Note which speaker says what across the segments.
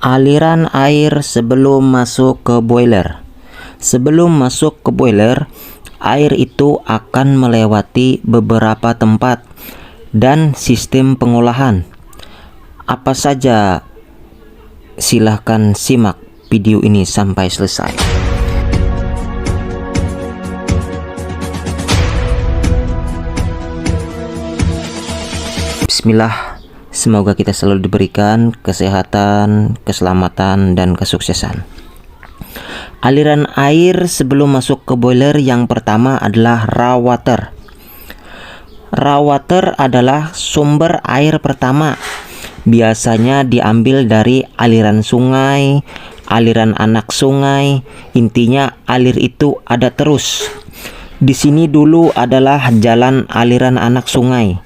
Speaker 1: Aliran air sebelum masuk ke boiler. Sebelum masuk ke boiler, air itu akan melewati beberapa tempat dan sistem pengolahan. Apa saja? Silahkan simak video ini sampai selesai. Bismillah. Semoga kita selalu diberikan kesehatan, keselamatan, dan kesuksesan. Aliran air sebelum masuk ke boiler yang pertama adalah raw water. Raw water adalah sumber air pertama. Biasanya diambil dari aliran sungai, aliran anak sungai. Intinya alir itu ada terus. Di sini dulu adalah jalan aliran anak sungai.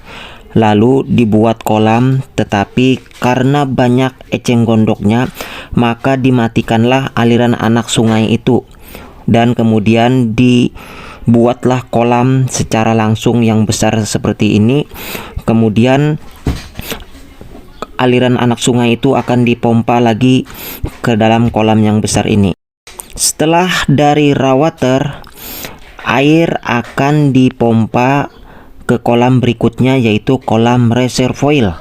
Speaker 1: Lalu dibuat kolam, tetapi karena banyak eceng gondoknya, maka dimatikanlah aliran anak sungai itu. Dan kemudian dibuatlah kolam secara langsung yang besar seperti ini. Kemudian aliran anak sungai itu akan dipompa lagi ke dalam kolam yang besar ini. Setelah dari raw water, air akan dipompa ke kolam berikutnya, yaitu kolam reservoir.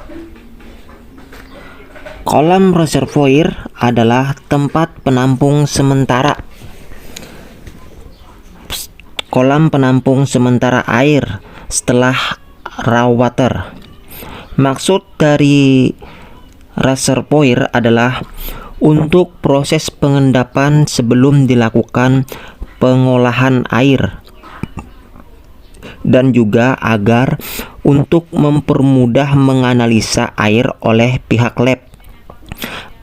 Speaker 1: Kolam reservoir adalah tempat penampung sementara. Kolam penampung sementara air setelah raw water. Maksud dari reservoir adalah untuk proses pengendapan sebelum dilakukan pengolahan air, dan juga agar untuk mempermudah menganalisa air oleh pihak lab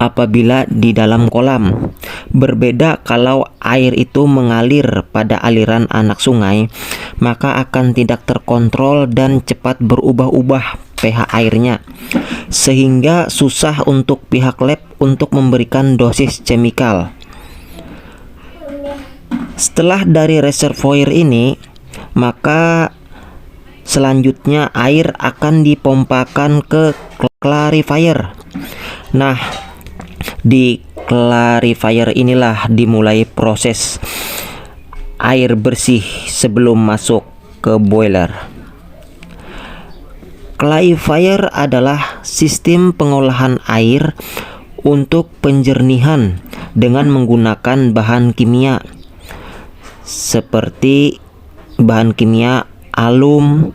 Speaker 1: apabila di dalam kolam. Berbeda kalau air itu mengalir pada aliran anak sungai, maka akan tidak terkontrol dan cepat berubah-ubah pH airnya, sehingga susah untuk pihak lab untuk memberikan dosis chemical. Setelah dari reservoir ini, maka selanjutnya air akan dipompakan ke clarifier. Nah, di clarifier inilah dimulai proses air bersih sebelum masuk ke boiler. Clarifier adalah sistem pengolahan air untuk penjernihan dengan menggunakan bahan kimia seperti bahan kimia alum,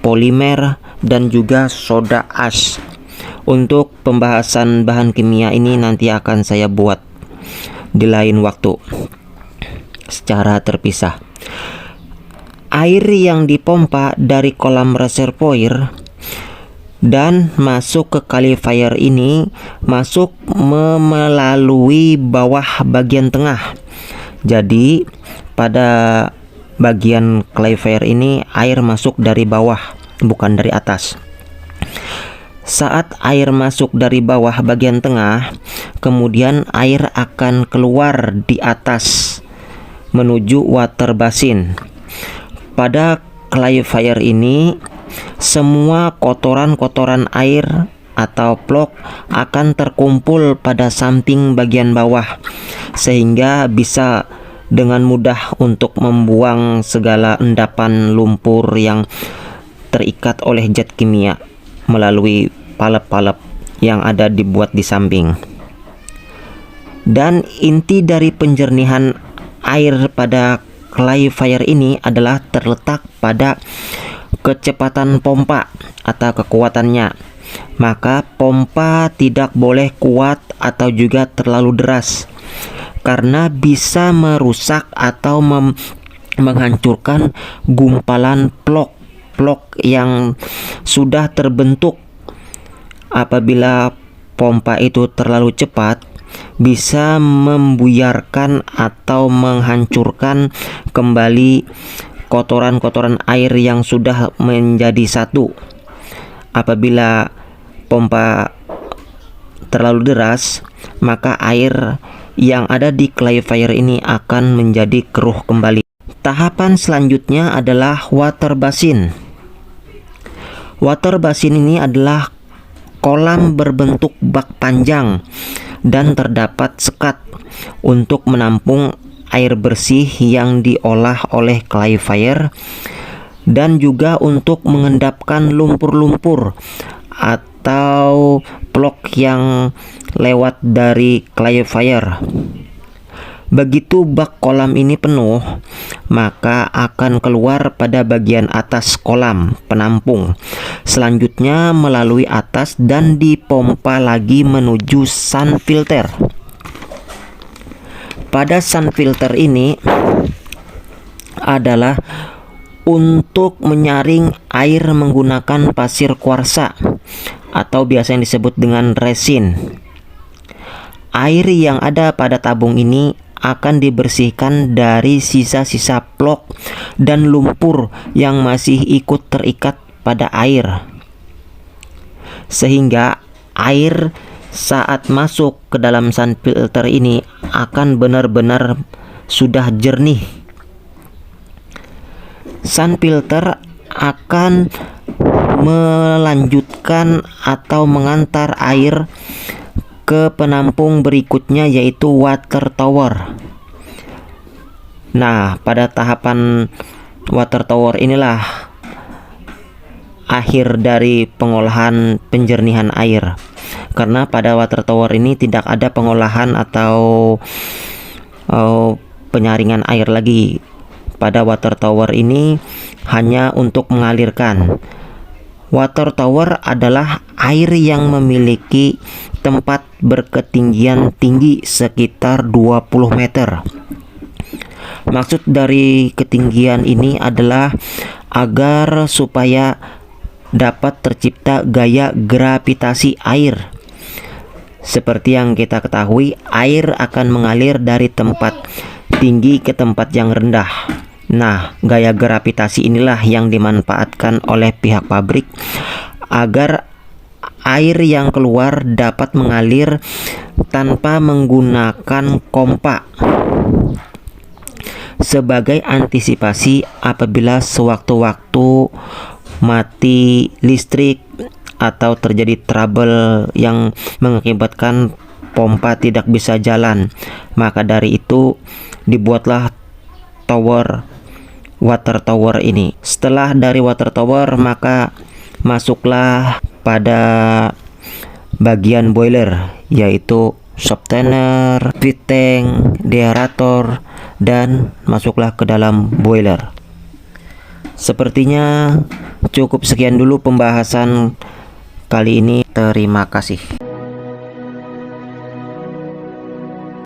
Speaker 1: polimer, dan juga soda ash. Untuk pembahasan bahan kimia ini nanti akan saya buat di lain waktu secara terpisah. Air yang dipompa dari kolam reservoir dan masuk ke clarifier ini masuk melalui bawah bagian tengah. Jadi pada bagian clarifier ini air masuk dari bawah, bukan dari atas. Saat air masuk dari bawah bagian tengah, kemudian air akan keluar di atas menuju water basin. Pada clarifier ini, semua kotoran-kotoran air atau plok akan terkumpul pada samping bagian bawah, sehingga bisa dengan mudah untuk membuang segala endapan lumpur yang terikat oleh zat kimia melalui palep-palep yang ada dibuat di samping. Dan inti dari penjernihan air pada clarifier ini adalah terletak pada kecepatan pompa atau kekuatannya. Maka pompa tidak boleh kuat atau juga terlalu deras, karena bisa merusak atau menghancurkan gumpalan plok yang sudah terbentuk. Apabila pompa itu terlalu cepat, bisa membuyarkan atau menghancurkan kembali kotoran-kotoran air yang sudah menjadi satu. Apabila pompa terlalu deras, maka air yang ada di clarifier ini akan menjadi keruh kembali. Tahapan selanjutnya adalah water basin. Water basin ini adalah kolam berbentuk bak panjang dan terdapat sekat untuk menampung air bersih yang diolah oleh clarifier, dan juga untuk mengendapkan lumpur-lumpur atau plok yang lewat dari clarifier. Begitu bak kolam ini penuh, maka akan keluar pada bagian atas kolam penampung. Selanjutnya melalui atas dan dipompa lagi menuju sun filter. Pada sun filter ini adalah untuk menyaring air menggunakan pasir kuarsa atau biasa yang disebut dengan resin. Air yang ada pada tabung ini akan dibersihkan dari sisa-sisa plok dan lumpur yang masih ikut terikat pada air, sehingga air saat masuk ke dalam sun filter ini akan benar-benar sudah jernih. Sun filter akan melanjutkan atau mengantar air ke penampung berikutnya, yaitu water tower. Nah, pada tahapan water tower inilah akhir dari pengolahan penjernihan air, karena pada water tower ini tidak ada pengolahan atau penyaringan air lagi. Pada water tower ini hanya untuk mengalirkan. Water tower adalah air yang memiliki tempat berketinggian tinggi sekitar 20 meter. Maksud dari ketinggian ini adalah agar supaya dapat tercipta gaya gravitasi air. Seperti yang kita ketahui, air akan mengalir dari tempat tinggi ke tempat yang rendah. Nah, gaya gravitasi inilah yang dimanfaatkan oleh pihak pabrik agar air yang keluar dapat mengalir tanpa menggunakan pompa, sebagai antisipasi apabila sewaktu-waktu mati listrik atau terjadi trouble yang mengakibatkan pompa tidak bisa jalan. Maka dari itu dibuatlah water tower ini. Setelah dari water tower, maka masuklah pada bagian boiler, yaitu softener, feed tank, deaerator, dan masuklah ke dalam boiler. Sepertinya cukup sekian dulu pembahasan kali ini. Terima kasih.